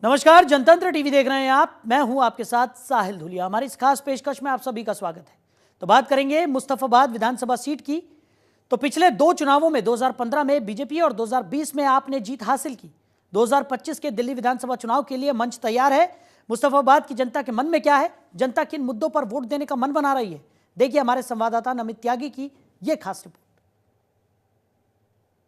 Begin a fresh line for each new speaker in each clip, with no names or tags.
नमस्कार, जनतंत्र टीवी देख रहे हैं आप। मैं हूं आपके साथ साहिल धुलिया। हमारी इस खास पेशकश में आप सभी का स्वागत है। तो बात करेंगे मुस्तफाबाद विधानसभा सीट की। तो पिछले दो चुनावों में 2015 में बीजेपी और 2020 में आपने जीत हासिल की। 2025 के दिल्ली विधानसभा चुनाव के लिए मंच तैयार है। मुस्तफाबाद की जनता के मन में क्या है, जनता किन मुद्दों पर वोट देने का मन बना रही है, देखिए हमारे संवाददाता नमित त्यागी की ये खास रिपोर्ट।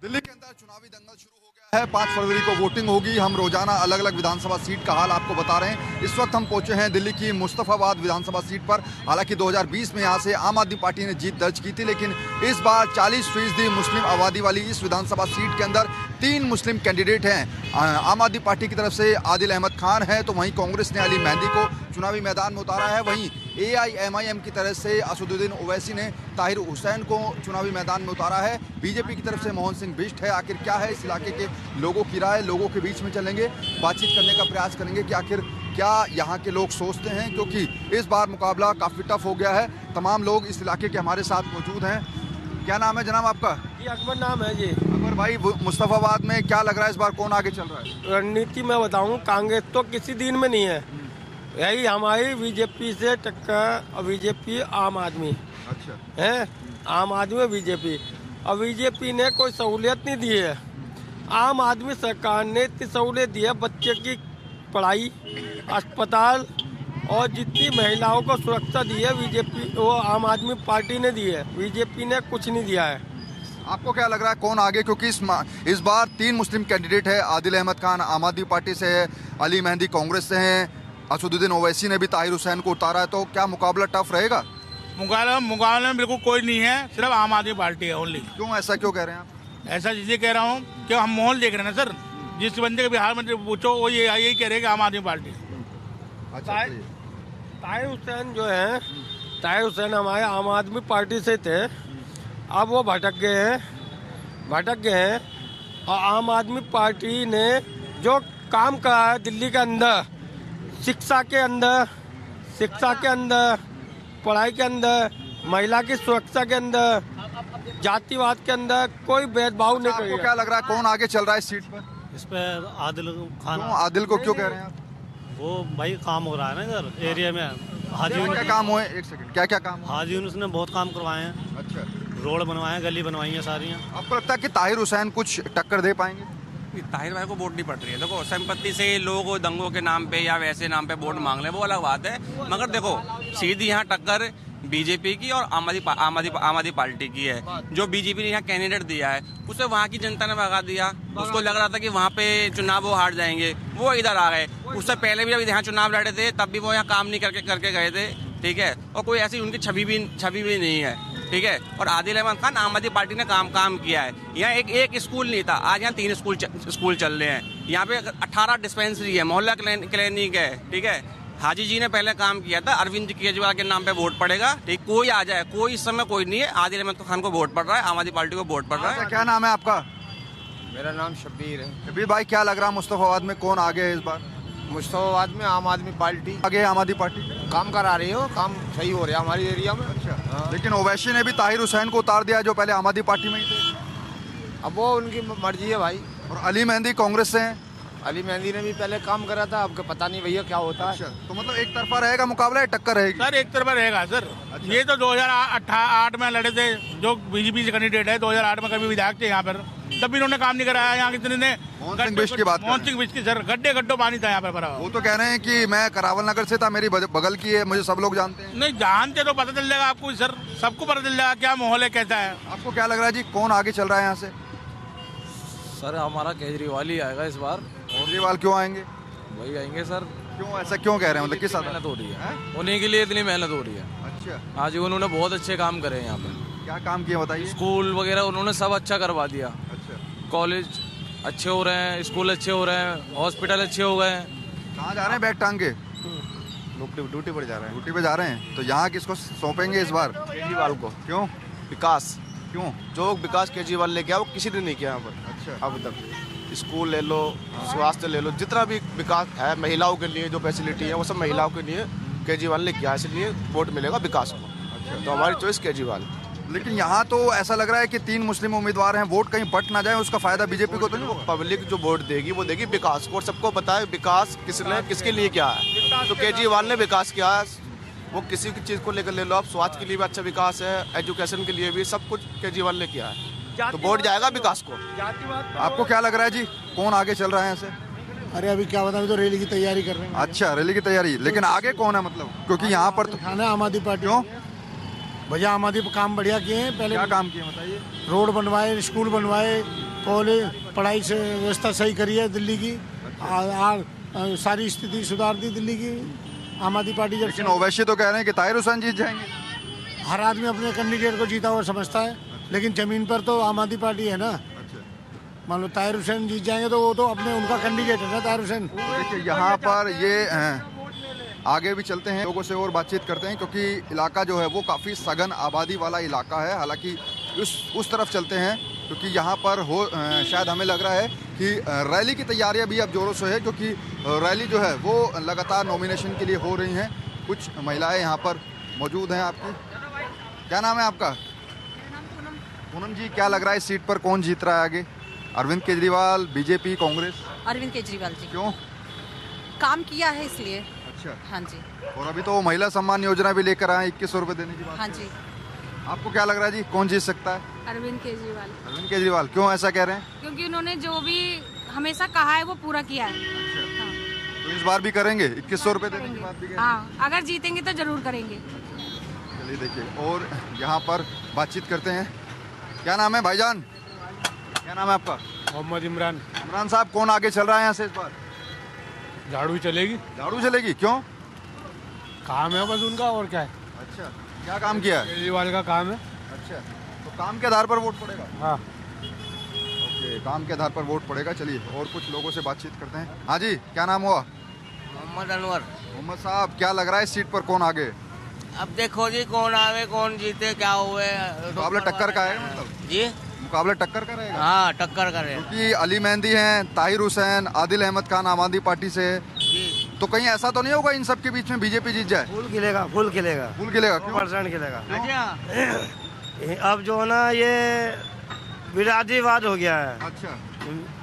दिल्ली के अंदर चुनावी दंगल शुरू हो गया है। 5 फरवरी को वोटिंग होगी। हम रोजाना अलग अलग विधानसभा सीट का हाल आपको बता रहे हैं। इस वक्त हम पहुंचे हैं दिल्ली की मुस्तफाबाद विधानसभा सीट पर। हालांकि 2020 में यहां से आम आदमी पार्टी ने जीत दर्ज की थी, लेकिन इस बार 40% मुस्लिम आबादी वाली इस विधानसभा सीट के अंदर 3 मुस्लिम कैंडिडेट हैं। आम आदमी पार्टी की तरफ से आदिल अहमद खान है, तो वहीं कांग्रेस ने अली मेहंदी को चुनावी मैदान में उतारा है। वहीं AIMIM की तरफ से असदुद्दीन ओवैसी ने ताहिर हुसैन को चुनावी मैदान में उतारा है। बीजेपी की तरफ से मोहन सिंह बिष्ट है। आखिर क्या है इस इलाके के लोगों की राय, लोगों के बीच में चलेंगे, बातचीत करने का प्रयास करेंगे कि आखिर क्या यहाँ के लोग सोचते हैं, क्योंकि इस बार मुकाबला काफ़ी टफ हो गया है। तमाम लोग इस इलाके के हमारे साथ मौजूद हैं। क्या नाम है जनाब आपका?
जी अकबर नाम है जी।
अकबर भाई, मुस्तफाबाद में क्या लग रहा है इस बार कौन आगे चल रहा है?
रणनीति में बताऊं, कांग्रेस तो किसी दिन में नहीं है। यही हमारी बीजेपी से टक्कर, और बीजेपी आम आदमी
अच्छा
है। आम आदमी बीजेपी, और बीजेपी ने कोई सहूलियत नहीं दी है। आम आदमी सरकार ने इतनी सहूलियत दी है, बच्चे की पढ़ाई, अस्पताल और जितनी महिलाओं को सुरक्षा दी है बीजेपी, वो आम आदमी पार्टी ने दी है। बीजेपी ने कुछ नहीं दिया है।
आपको क्या लग रहा है कौन आगे? क्योंकि इस बार 3 मुस्लिम कैंडिडेट है। आदिल अहमद खान आम आदमी पार्टी से है, अली मेहंदी कांग्रेस से हैं, असदुद्दीन ओवैसी ने भी ताहिर हुसैन को उतारा है। तो क्या मुकाबला टफ रहेगा?
मुकाबले में बिल्कुल कोई नहीं है, सिर्फ आम आदमी पार्टी है ओनली।
क्यों, ऐसा क्यों कह रहे हैं आप?
ऐसा इसलिए कह रहा हूँ कि हम माहौल देख रहे हैं ना सर। जिस बंदे के बिहार में पूछो वो यही कह रहे हैं कि आम आदमी पार्टी।
अच्छा,
ताहिर हुसैन जो है, ताहिर हुसैन हमारे आम आदमी पार्टी से थे। अब वो भटक गए हैं और आम आदमी पार्टी ने जो काम करा है दिल्ली के अंदर, शिक्षा के अंदर, पढ़ाई के अंदर, महिला की सुरक्षा के अंदर, जातिवाद के अंदर कोई भेदभाव नहीं
आपको
किया।
क्या लग रहा है कौन आगे चल रहा है इस सीट पर?
इस पे आदिल खान।
क्यों आदिल को क्यों कह रहे हैं आप?
वो भाई काम हो रहा है ना इधर एरिया में। हाजी
क्या
यूनुस,
काम हुए? एक सेकंड, क्या क्या काम हुए?
हाजी यूनुस ने बहुत काम करवाए हैं।
अच्छा,
रोड बनवाए हैं, गली बनवाई हैं सारी।
आपको लगता है कि ताहिर हुसैन कुछ टक्कर दे पाएंगे?
ताहिर भाई को वोट नहीं पड़ रही है। देखो, संपत्ति से लोग दंगों के नाम पे या वैसे नाम पे वोट मांग रहे हैं, वो अलग बात है। मगर देखो, सीधी यहाँ टक्कर बीजेपी की और आम आदमी पार्टी की है। जो बीजेपी ने यहाँ कैंडिडेट दिया है उसे वहाँ की जनता ने भगा दिया। उसको लग रहा था कि वहाँ पे चुनाव वो हार जाएंगे, वो इधर आ गए। उससे पहले भी जब यहाँ चुनाव लड़े थे तब भी वो यहाँ काम नहीं करके गए थे, ठीक है। और कोई ऐसी उनकी छवि भी नहीं है, ठीक है। और आदिल अहमद खान, आम आदमी पार्टी ने काम किया है। यहाँ एक स्कूल नहीं था, आज यहाँ 3 स्कूल चल रहे हैं। यहाँ पे 18 डिस्पेंसरी है, मोहल्ला क्लिनिक है, ठीक है। हाजी जी ने पहले काम किया था। अरविंद केजरीवाल के नाम पे वोट पड़ेगा, ठीक। कोई आ जाए, कोई इस समय कोई नहीं है। आदिल अहमद खान को वोट पड़ रहा है, आम आदमी पार्टी को वोट पड़ रहा है।
क्या नाम है आपका?
मेरा नाम शब्बीर है।
शब्बीर भाई, क्या लग रहा है मुस्तफाबाद में कौन आगे है इस बार?
मुस्तफाबाद में आम आदमी पार्टी
आगे है आम आदमी पार्टी।
काम करा रही हो, काम सही हो रहा है हमारी एरिया में।
अच्छा, लेकिन ओवैसी ने भी ताहिर हुसैन को उतार दिया जो पहले आम आदमी पार्टी में ही थे।
अब वो उनकी मर्जी है भाई।
और अली मेहंदी कांग्रेस से हैं।
अली मेहंदी ने भी पहले काम करा था, अब पता नहीं भैया क्या होता है।
तो मतलब एक तरफा रहेगा मुकाबला या टक्कर रहेगी?
सर एक तरफा रहेगा सर। ये तो 2008 में लड़े थे, जो बीजेपी से कैंडिडेट है। 2008 में कभी विधायक थे यहाँ पर, तब भी इन्होंने काम नहीं कराया। यहाँ कितने ने
मोहन सिंह बिष्ट की बात कर रहे हैं।
मोहन सिंह बिष्ट की, सर गड्ढे पानी था यहाँ पर भरा।
वो तो कह रहे हैं कि मैं करावल नगर से था, मेरी बगल की है, मुझे सब लोग जानते हैं।
नहीं जानते तो पता चल जाएगा आपको सर, सबको पता चल जाएगा क्या माहौल है, कैसा है।
आपको क्या लग रहा है जी कौन आगे चल रहा है यहाँ से?
सर हमारा केजरीवाल ही आएगा इस बार।
केजरीवाल क्यों आएंगे?
वही आएंगे सर।
क्यों, ऐसा क्यों कह रहे हैं? मतलब किस
मेहनत हो रही है, उन्हीं के लिए इतनी मेहनत हो रही है।
अच्छा,
आज उन्होंने बहुत अच्छे काम करे हैं यहाँ पे।
क्या काम किया बताइए?
स्कूल वगैरह उन्होंने सब अच्छा करवा दिया।
अच्छा,
कॉलेज अच्छे हो रहे हैं, स्कूल अच्छे हो रहे हैं, हॉस्पिटल अच्छे हो गए हैं।
कहाँ जा रहे हैं बैग टांग के?
ड्यूटी पर जा रहे हैं।
ड्यूटी पे जा रहे हैं। तो यहाँ किसको सौंपेंगे इस बार?
केजरीवाल को।
क्यों?
विकास,
क्यों?
जो विकास केजरीवाल लेके आया वो किसी ने नहीं किया यहाँ पर।
अच्छा,
अब तक स्कूल ले लो, स्वास्थ्य ले लो, जितना भी विकास है महिलाओं के लिए जो फैसिलिटी है वो सब महिलाओं के लिए केजरीवाल ने किया, इसलिए वोट मिलेगा विकास को। तो हमारी चॉइस केजरीवाल।
लेकिन यहाँ तो ऐसा लग रहा है कि 3 मुस्लिम उम्मीदवार हैं, वोट कहीं बट ना जाए, उसका फायदा बीजेपी को तो नहीं होगा।
पब्लिक जो वोट देगी वो देगी विकास को, और सबको पता है विकास किसके लिए क्या है। तो केजरीवाल ने विकास किया है, वो किसी की चीज़ को लेकर ले लो आप, स्वास्थ्य के लिए भी अच्छा विकास है, एजुकेशन के लिए भी, सब कुछ केजरीवाल ने किया है, तो वोट जाएगा विकास को।
आपको क्या लग रहा है जी, कौन आगे चल रहा है ऐसे?
अरे अभी क्या बताऊं, तो रैली की तैयारी कर रहे हैं।
अच्छा, रैली की तैयारी, लेकिन आगे कौन है मतलब? क्योंकि यहाँ पर तो
खाना आम आदमी पार्टी।
क्यों?
भैया आम आदमी काम बढ़िया किए हैं। पहले
क्या काम किए बताइए?
रोड बनवाए, स्कूल बनवाए, कॉलेज, पढ़ाई से व्यवस्था सही करी है दिल्ली की, सारी स्थिति सुधार दी दिल्ली की आम आदमी पार्टी। जब
लेकिन ओवैसी तो कह रहे हैं कि ताहिर हुसैन जीत जाएंगे।
हर आदमी अपने कैंडिडेट को जीता हुआ समझता है, लेकिन जमीन पर तो आम आदमी पार्टी है ना। मान लो ताहिर हुसैन जीत जाएंगे तो वो तो अपने उनका कैंडिडेट है ना ताहिर हुसैन।
देखिए यहाँ पर ये आगे भी चलते हैं, लोगों से और बातचीत करते हैं, क्योंकि इलाका जो है वो काफ़ी सघन आबादी वाला इलाका है। हालांकि उस तरफ चलते हैं, क्योंकि यहाँ पर शायद हमें लग रहा है कि रैली की तैयारियां भी अब जोरों से है, क्योंकि रैली जो है वो लगातार नॉमिनेशन के लिए हो रही हैं। कुछ महिलाएं यहाँ पर मौजूद हैं। आपकी क्या नाम है आपका? पूनम जी, क्या लग रहा है इस सीट पर कौन जीत रहा है आगे? अरविंद केजरीवाल, बीजेपी, कांग्रेस?
अरविंद केजरीवाल जी।
क्यों?
काम किया है इसलिए।
अच्छा।
हाँ जी।
और अभी तो महिला सम्मान योजना भी लेकर आए, 2100 रुपये देने की बात।
हाँ जी।
आपको क्या लग रहा है जी, कौन जीत सकता है?
अरविंद केजरीवाल।
अरविंद केजरीवाल, क्यों ऐसा कह रहे हैं?
क्योंकि उन्होंने जो भी हमेशा कहा है वो पूरा किया है। हाँ।
तो इस बार भी करेंगे? 2100 रुपये देने की बात भी कह रहे हैं।
हाँ, अगर जीतेंगे तो जरूर करेंगे।
चलिए देखिए, और यहाँ पर बातचीत करते हैं। क्या नाम है भाईजान? क्या नाम है आपका?
मोहम्मद इमरान।
इमरान साहब, कौन आगे चल रहा है यहाँ से इस बार?
झाड़ू चलेगी।
झाड़ू चलेगी, क्यों?
काम है बस उनका, और क्या है।
अच्छा, क्या काम किया है?
केजरीवाल का काम है।
अच्छा, तो काम के आधार पर वोट पड़ेगा?
हाँ।
ओके, काम के आधार पर वोट पड़ेगा। चलिए और कुछ लोगों से बातचीत करते हैं। हाँ जी, क्या नाम हुआ?
मोहम्मद अनवर।
मोहम्मद साहब, क्या लग रहा है इस सीट पर कौन आगे?
अब देखो जी, कौन आवे कौन जीते, क्या हुए।
मुकाबला टक्कर का है मतलब?
जी,
मुकाबला टक्कर का रहेगा?
हाँ टक्कर करे।
क्योंकि अली मेहंदी हैं, ताहिर हुसैन, आदिल अहमद खान आम आदमी पार्टी से, तो कहीं ऐसा तो नहीं होगा इन सब के बीच में बीजेपी जीत जाए?
फुल खिलेगा, फुल खिलेगा,
फुल खिलेगा। क्यों?
% खिलेगा।
अच्छा,
अब जो है ना, ये विराजीवाद हो गया है।
अच्छा,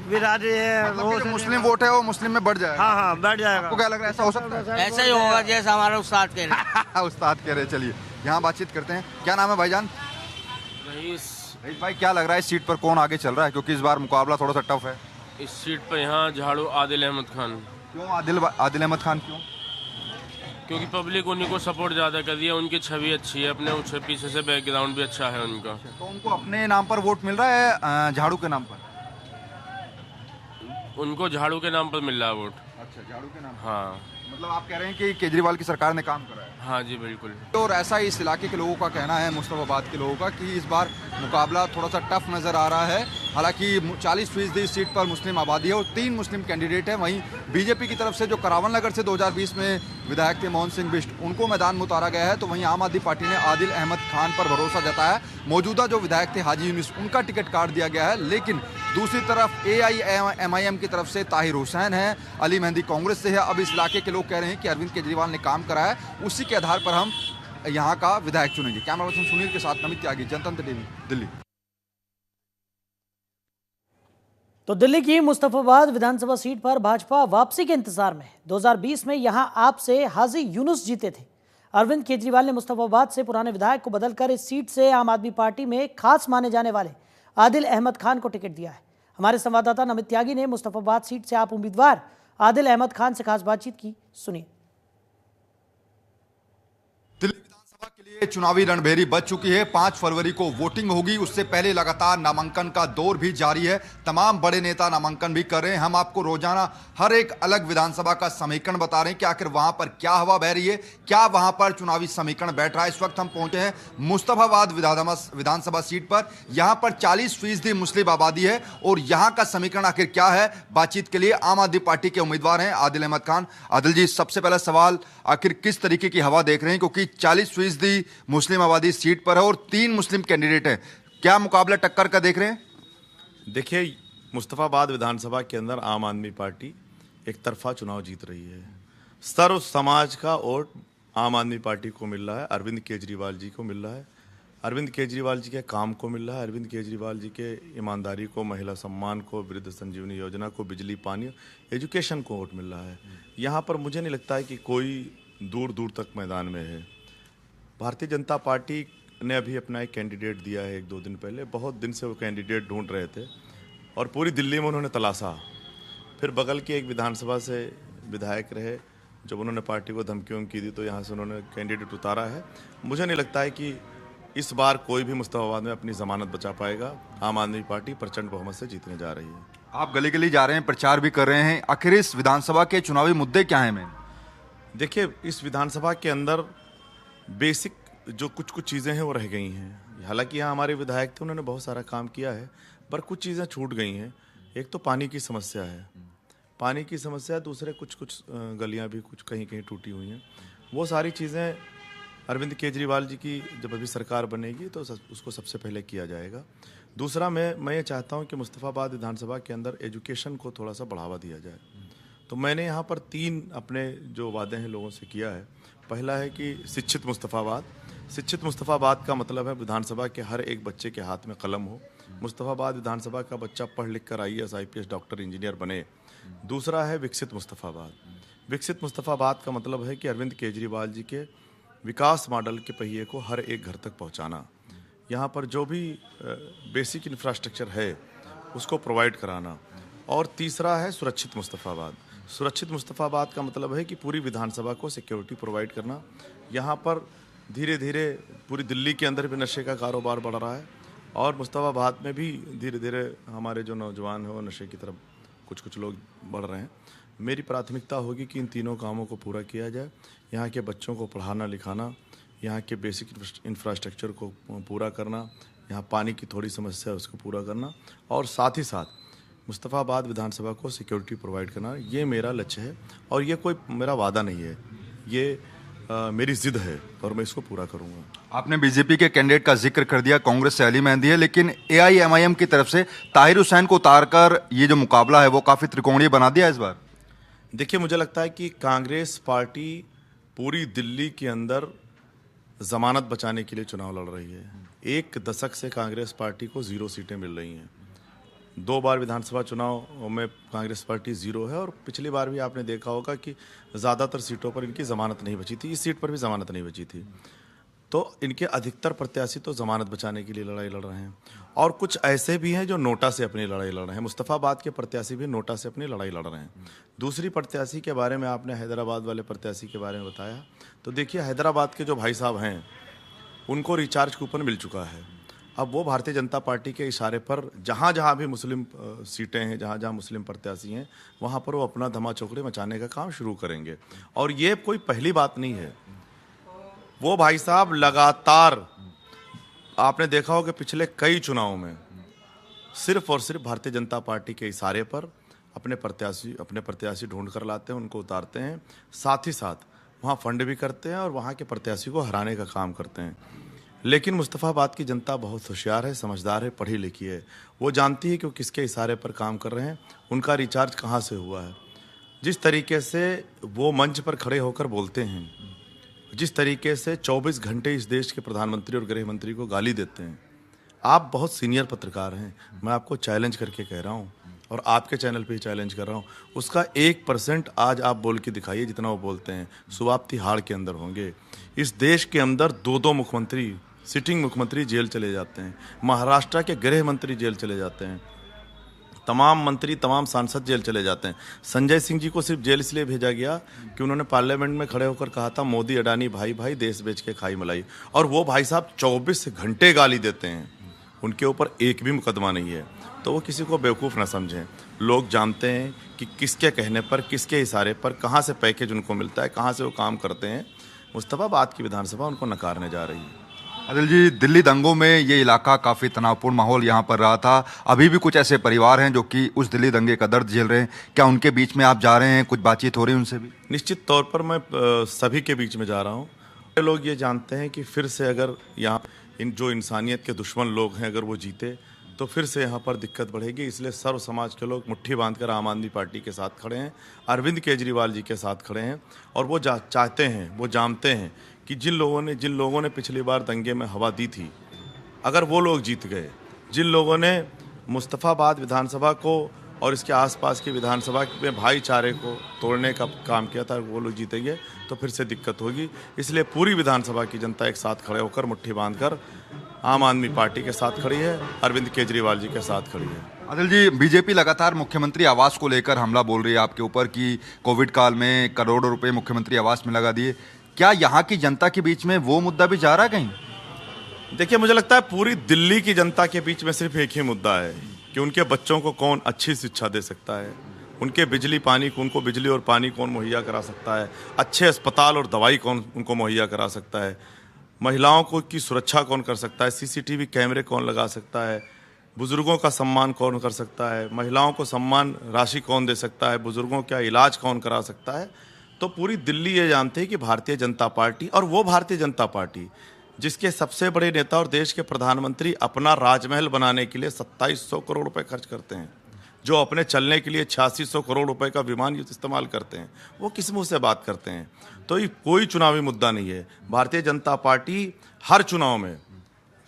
विराजी है,
मतलब कि जो मुस्लिम वोट है वो मुस्लिम में बढ़ जाएगा।
हाँ हाँ बढ़ जाएगा।
आपको क्या लग रहा है, ऐसा हो सकता है?
ऐसा ही होगा जैसा हमारे उस्ताद कह रहे।
उस्ताद कह रहे। चलिए यहाँ बातचीत करते हैं। क्या नाम है भाईजान?
रईस।
रईस भाई, क्या लग रहा है इस सीट पर कौन आगे चल रहा है, क्योंकि इस बार मुकाबला थोड़ा सा टफ है?
इस सीट पर यहाँ झाड़ू आदिल अहमद खान।
क्यों आदिल अहमद खान, क्यों?
क्योंकि पब्लिक उन्हीं को सपोर्ट ज़्यादा कर रही है, उनकी छवि अच्छी है, अपने पीछे से बैकग्राउंड भी अच्छा है उनका।
तो उनको अपने नाम पर वोट मिल रहा है झाड़ू के नाम पर?
उनको झाड़ू के नाम पर मिल रहा है वोट।
अच्छा, झाड़ू के नाम।
हाँ,
मतलब आप कह रहे हैं कि केजरीवाल की सरकार ने काम करा है?
हाँ जी बिल्कुल।
और ऐसा ही इस इलाके के लोगों का कहना है, मुस्तफाबाद के लोगों का, कि इस बार मुकाबला थोड़ा सा टफ नज़र आ रहा है। हालांकि 40% इस सीट पर मुस्लिम आबादी है और 3 मुस्लिम कैंडिडेट हैं। वहीं बीजेपी की तरफ से जो करावन नगर से 2020 में विधायक थे मोहन सिंह बिष्ट, उनको मैदान में उतारा गया है। तो वहीं आम आदमी पार्टी ने आदिल अहमद खान पर भरोसा जताया है। मौजूदा जो विधायक थे हाजी यूनिस, उनका टिकट काट दिया गया है। लेकिन दूसरी तरफ AIMIM की तरफ से ताहिर हुसैन है, अली मेहंदी कांग्रेस से है। अब इस इलाके के लोग कह रहे हैं कि अरविंद केजरीवाल ने काम करा है, उसी के आधार पर हम यहाँ का विधायक चुनेंगे। कैमरा पर्सन सुनील के साथ नमित त्यागी, जनतंत्र टीवी, दिल्ली।
तो दिल्ली की मुस्तफाबाद विधानसभा सीट पर भाजपा वापसी के इंतजार में 2020 में यहां आप से हाजी यूनुस जीते थे। अरविंद केजरीवाल ने मुस्तफाबाद से पुराने विधायक को बदलकर इस सीट से आम आदमी पार्टी में खास माने जाने वाले आदिल अहमद खान को टिकट दिया है। हमारे संवाददाता नमित त्यागी ने मुस्तफाबाद सीट से आप उम्मीदवार आदिल अहमद खान से खास बातचीत की, सुनिए।
दिल्ली विधानसभा के लिए चुनावी रणभेरी बच चुकी है। 5 फरवरी को वोटिंग होगी, उससे पहले लगातार नामांकन का दौर भी जारी है। तमाम बड़े नेता नामांकन भी कर रहे हैं। हम आपको रोजाना हर एक अलग विधानसभा का समीकरण बता रहे हैं कि आखिर वहां पर क्या हवा बह रही है, क्या वहां पर चुनावी समीकरण बैठ रहा है। इस वक्त हम पहुंचे हैं मुस्तफाबाद विधानसभा सीट पर। यहां पर 40% मुस्लिम आबादी है और यहां का समीकरण आखिर क्या है, बातचीत के लिए आम आदमी पार्टी के उम्मीदवार हैं आदिल अहमद खान। आदिल जी, सबसे पहला सवाल, आखिर किस तरीके की हवा देख रहे हैं, क्योंकि 40% मुस्लिम आबादी सीट पर है और 3 मुस्लिम कैंडिडेट हैं, क्या मुकाबला टक्कर का देख रहे हैं?
देखिए, मुस्तफाबाद विधानसभा के अंदर आम आदमी पार्टी एक तरफा चुनाव जीत रही है। सर्व समाज का वोट आम आदमी पार्टी को मिल रहा है, अरविंद केजरीवाल जी को मिल रहा है। अरविंद केजरीवाल जी के काम को मिल रहा है, अरविंद केजरीवाल जी के ईमानदारी को, महिला सम्मान को, वृद्ध संजीवनी योजना को, बिजली पानी, एजुकेशन को वोट मिल रहा है। यहाँ पर मुझे नहीं लगता है कि कोई दूर दूर तक मैदान में है। भारतीय जनता पार्टी ने अभी अपना एक कैंडिडेट दिया है 1-2 दिन पहले। बहुत दिन से वो कैंडिडेट ढूंढ रहे थे और पूरी दिल्ली में उन्होंने तलाशा। फिर बगल की एक विधानसभा से विधायक रहे, जब उन्होंने पार्टी को धमकी दी तो यहाँ से उन्होंने कैंडिडेट उतारा है। मुझे नहीं लगता है कि इस बार कोई भी मुस्तफाबाद में अपनी जमानत बचा पाएगा। आम आदमी पार्टी प्रचंड बहुमत से जीतने जा रही है।
आप गली गली जा रहे हैं, प्रचार भी कर रहे हैं, आखिर इस विधानसभा के चुनावी मुद्दे क्या हैं?
देखिए, इस विधानसभा के अंदर बेसिक जो कुछ चीज़ें हैं वो रह गई हैं। हालांकि यहाँ हमारे विधायक थे, उन्होंने बहुत सारा काम किया है, पर कुछ चीज़ें छूट गई हैं। एक तो पानी की समस्या है, पानी की समस्या, दूसरे कुछ गलियाँ भी कुछ कहीं कहीं टूटी हुई हैं। वो सारी चीज़ें अरविंद केजरीवाल जी की जब अभी सरकार बनेगी तो उसको सबसे पहले किया जाएगा। दूसरा, मैं ये चाहता हूँ कि मुस्तफाबाद विधानसभा के अंदर एजुकेशन को थोड़ा सा बढ़ावा दिया जाए। तो मैंने यहाँ पर 3 अपने जो वादे हैं लोगों से किया है। पहला है कि शिक्षित मुस्तफाबाद। शिक्षित मुस्तफाबाद का मतलब है विधानसभा के हर एक बच्चे के हाथ में कलम हो। मुस्तफाबाद विधानसभा का बच्चा पढ़ लिख कर IAS, IPS, डॉक्टर, इंजीनियर बने। दूसरा है विकसित मुस्तफाबाद। विकसित मुस्तफाबाद का मतलब है कि अरविंद केजरीवाल जी के विकास मॉडल के पहिए को हर एक घर तक पहुंचाना। यहाँ पर जो भी बेसिक इंफ्रास्ट्रक्चर है उसको प्रोवाइड कराना। और तीसरा है सुरक्षित मुस्तफाबाद। सुरक्षित मुस्तफाबाद का मतलब है कि पूरी विधानसभा को सिक्योरिटी प्रोवाइड करना। यहाँ पर धीरे धीरे पूरी दिल्ली के अंदर भी नशे का कारोबार बढ़ रहा है और मुस्तफाबाद में भी धीरे धीरे हमारे जो नौजवान हैं वो नशे की तरफ कुछ लोग बढ़ रहे हैं। मेरी प्राथमिकता होगी कि इन तीनों कामों को पूरा किया जाए। यहाँ के बच्चों को पढ़ाना लिखाना, यहाँ के बेसिक इंफ्रास्ट्रक्चर को पूरा करना, यहाँ पानी की थोड़ी समस्या है उसको पूरा करना, और साथ ही साथ मुस्तफाबाद विधानसभा को सिक्योरिटी प्रोवाइड करना। ये मेरा लक्ष्य है और ये कोई मेरा वादा नहीं है, ये मेरी जिद है और मैं इसको पूरा करूँगा।
आपने बीजेपी के कैंडिडेट का जिक्र कर दिया, कांग्रेस से अली मेहंदी है, लेकिन AIMIM की तरफ से ताहिर हुसैन को उतारकर ये जो मुकाबला है वो काफ़ी त्रिकोणीय बना दिया इस बार।
देखिए, मुझे लगता है कि कांग्रेस पार्टी पूरी दिल्ली के अंदर जमानत बचाने के लिए चुनाव लड़ रही है। 1 दशक से कांग्रेस पार्टी को 0 सीटें मिल रही हैं। 2 बार विधानसभा चुनाव में कांग्रेस पार्टी 0 है और पिछली बार भी आपने देखा होगा कि ज़्यादातर सीटों पर इनकी ज़मानत नहीं बची थी। इस सीट पर भी ज़मानत नहीं बची थी। तो इनके अधिकतर प्रत्याशी तो ज़मानत बचाने के लिए लड़ाई लड़ रहे हैं और कुछ ऐसे भी हैं जो नोटा से अपनी लड़ाई लड़ रहे हैं। मुस्तफाबाद के प्रत्याशी भी नोटा से अपनी लड़ाई लड़ रहे हैं। दूसरी प्रत्याशी के बारे में आपने हैदराबाद वाले प्रत्याशी के बारे में बताया, तो देखिए, हैदराबाद के जो भाई साहब हैं उनको रिचार्ज कूपन मिल चुका है। अब वो भारतीय जनता पार्टी के इशारे पर जहाँ जहाँ भी मुस्लिम सीटें हैं, जहाँ जहाँ मुस्लिम प्रत्याशी हैं, वहाँ पर वो अपना धमाचौकड़ी मचाने का काम शुरू करेंगे। और ये कोई पहली बात नहीं है। वो भाई साहब लगातार, आपने देखा हो कि पिछले कई चुनावों में सिर्फ और सिर्फ भारतीय जनता पार्टी के इशारे पर अपने प्रत्याशी ढूंढ कर लाते हैं, उनको उतारते हैं, साथ ही साथ वहाँ फंड भी करते हैं और वहाँ के प्रत्याशी को हराने का काम करते हैं। लेकिन मुस्तफाबाद की जनता बहुत होशियार है, समझदार है, पढ़ी लिखी है। वो जानती है कि वो किसके इशारे पर काम कर रहे हैं, उनका रिचार्ज कहाँ से हुआ है। जिस तरीके से वो मंच पर खड़े होकर बोलते हैं, जिस तरीके से 24 घंटे इस देश के प्रधानमंत्री और गृह मंत्री को गाली देते हैं। आप बहुत सीनियर पत्रकार हैं, मैं आपको चैलेंज करके कह रहा हूँ और आपके चैनल पे ही चैलेंज कर रहा हूँ, उसका 1% आज आप बोल के दिखाइए जितना वो बोलते हैं। सुवाप्ती हाड़ के अंदर होंगे। इस देश के अंदर 2 मुख्यमंत्री, सिटिंग मुख्यमंत्री जेल चले जाते हैं, महाराष्ट्र के गृह मंत्री जेल चले जाते हैं, तमाम मंत्री, तमाम सांसद जेल चले जाते हैं। संजय सिंह जी को सिर्फ जेल इसलिए भेजा गया कि उन्होंने पार्लियामेंट में खड़े होकर कहा था मोदी अडानी भाई भाई देश बेच के खाई मलाई, और वो भाई साहब 24 घंटे गाली देते हैं, उनके ऊपर एक भी मुकदमा नहीं है। तो वो किसी को बेवकूफ़ ना समझें। लोग जानते हैं कि किसके कहने पर, किसके इशारे पर, कहाँ से पैकेज उनको मिलता है, कहाँ से वो काम करते हैं। मुस्तफाबाद की विधानसभा उनको नकारने जा रही है।
अदिल जी, दिल्ली दंगों में ये इलाका काफ़ी तनावपूर्ण माहौल यहाँ पर रहा था। अभी भी कुछ ऐसे परिवार हैं जो कि उस दिल्ली दंगे का दर्द झेल रहे हैं, क्या उनके बीच में आप जा रहे हैं, कुछ बातचीत हो रही है उनसे भी?
निश्चित तौर पर मैं सभी के बीच में जा रहा हूँ। लोग ये जानते हैं कि फिर से अगर यहाँ जो इंसानियत के दुश्मन लोग हैं अगर वो जीते तो फिर से यहाँ पर दिक्कत बढ़ेगी। इसलिए सर्व समाज के लोग मुट्ठी बांधकर आम आदमी पार्टी के साथ खड़े हैं, अरविंद केजरीवाल जी के साथ खड़े हैं। और वो चाहते हैं, वो जानते हैं कि जिन लोगों ने पिछली बार दंगे में हवा दी थी अगर वो लोग जीत गए, जिन लोगों ने मुस्तफ़ाबाद विधानसभा को और इसके आसपास की विधानसभा में भाईचारे को तोड़ने का काम किया था, वो लोग जीतेंगे तो फिर से दिक्कत होगी। इसलिए पूरी विधानसभा की जनता एक साथ खड़े होकर मुट्ठी बांधकर आम आदमी पार्टी के साथ खड़ी है, अरविंद केजरीवाल जी के साथ खड़ी है।
अनिल जी, बीजेपी लगातार मुख्यमंत्री आवास को लेकर हमला बोल रही है आपके ऊपर कि कोविड काल में करोड़ों रुपए मुख्यमंत्री आवास में लगा दिए। क्या यहाँ की जनता के बीच में वो मुद्दा भी जा रहा है कहीं?
देखिए, मुझे लगता है पूरी दिल्ली की जनता के बीच में सिर्फ एक ही मुद्दा है कि उनके बच्चों को कौन अच्छी शिक्षा दे सकता है, उनके उनको बिजली और पानी कौन मुहैया करा सकता है, अच्छे अस्पताल और दवाई कौन उनको मुहैया करा सकता है, महिलाओं को की सुरक्षा कौन कर सकता है, सीसीटीवी कैमरे कौन लगा सकता है, बुजुर्गों का सम्मान कौन कर सकता है, महिलाओं को सम्मान राशि कौन दे सकता है, बुजुर्गों का इलाज कौन करा सकता है। तो पूरी दिल्ली ये जानते हैं कि भारतीय जनता पार्टी, और वो भारतीय जनता पार्टी जिसके सबसे बड़े नेता और देश के प्रधानमंत्री अपना राजमहल बनाने के लिए 2700 करोड़ रुपए खर्च करते हैं, जो अपने चलने के लिए 8600 करोड़ रुपए का विमान इस्तेमाल करते हैं, वो किस मुंह से बात करते हैं? तो ये कोई चुनावी मुद्दा नहीं है। भारतीय जनता पार्टी हर चुनाव में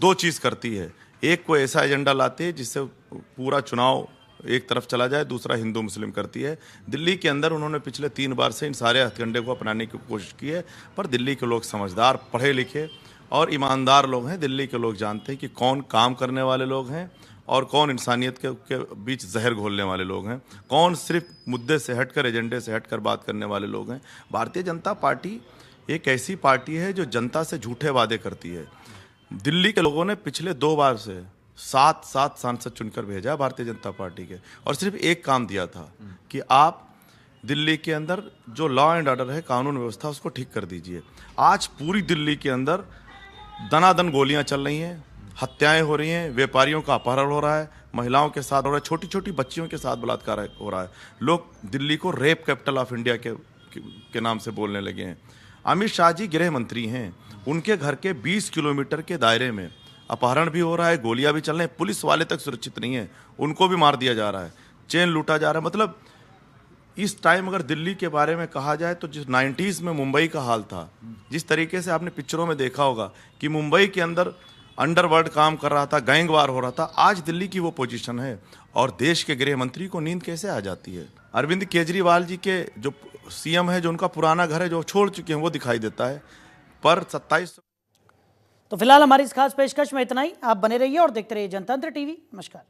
दो चीज़ करती है, एक कोई ऐसा एजेंडा लाती है जिससे पूरा चुनाव एक तरफ चला जाए, दूसरा हिंदू मुस्लिम करती है। दिल्ली के अंदर उन्होंने पिछले 3 बार से इन सारे हथकंडे को अपनाने की कोशिश की है, पर दिल्ली के लोग समझदार, पढ़े लिखे और ईमानदार लोग हैं। दिल्ली के लोग जानते हैं कि कौन काम करने वाले लोग हैं और कौन इंसानियत के बीच जहर घोलने वाले लोग हैं, कौन सिर्फ मुद्दे से हटकर, एजेंडे से हटकर बात करने वाले लोग हैं। भारतीय जनता पार्टी एक ऐसी पार्टी है जो जनता से झूठे वादे करती है। दिल्ली के लोगों ने पिछले 2 बार से 7 सांसद चुनकर भेजा भारतीय जनता पार्टी के, और सिर्फ एक काम दिया था कि आप दिल्ली के अंदर जो लॉ एंड ऑर्डर है, कानून व्यवस्था, उसको ठीक कर दीजिए। आज पूरी दिल्ली के अंदर दनादन गोलियां चल रही हैं, हत्याएं हो रही हैं, व्यापारियों का अपहरण हो रहा है, महिलाओं के साथ हो रहा है, छोटी छोटी बच्चियों के साथ बलात्कार हो रहा है। लोग दिल्ली को रेप कैपिटल ऑफ इंडिया के नाम से बोलने लगे हैं। अमित शाह जी गृह मंत्री हैं, उनके घर के 20 किलोमीटर के दायरे में अपहरण भी हो रहा है, गोलियां भी चल रही हैं, पुलिस वाले तक सुरक्षित नहीं है, उनको भी मार दिया जा रहा है, चेन लूटा जा रहा है। मतलब इस टाइम अगर दिल्ली के बारे में कहा जाए तो जिस 90s में मुंबई का हाल था, जिस तरीके से आपने पिक्चरों में देखा होगा कि मुंबई के अंदर अंडरवर्ल्ड काम कर रहा था, गैंगवार हो रहा था, आज दिल्ली की वो पोजीशन है। और देश के गृह मंत्री को नींद कैसे आ जाती है? अरविंद केजरीवाल जी के जो सीएम है, जो उनका पुराना घर है, जो छोड़ चुके हैं, वो दिखाई देता है। पर 27।
तो फिलहाल हमारी इस खास पेशकश में इतना ही। आप बने रहिए और देखते रहिए जनतंत्र टीवी। नमस्कार।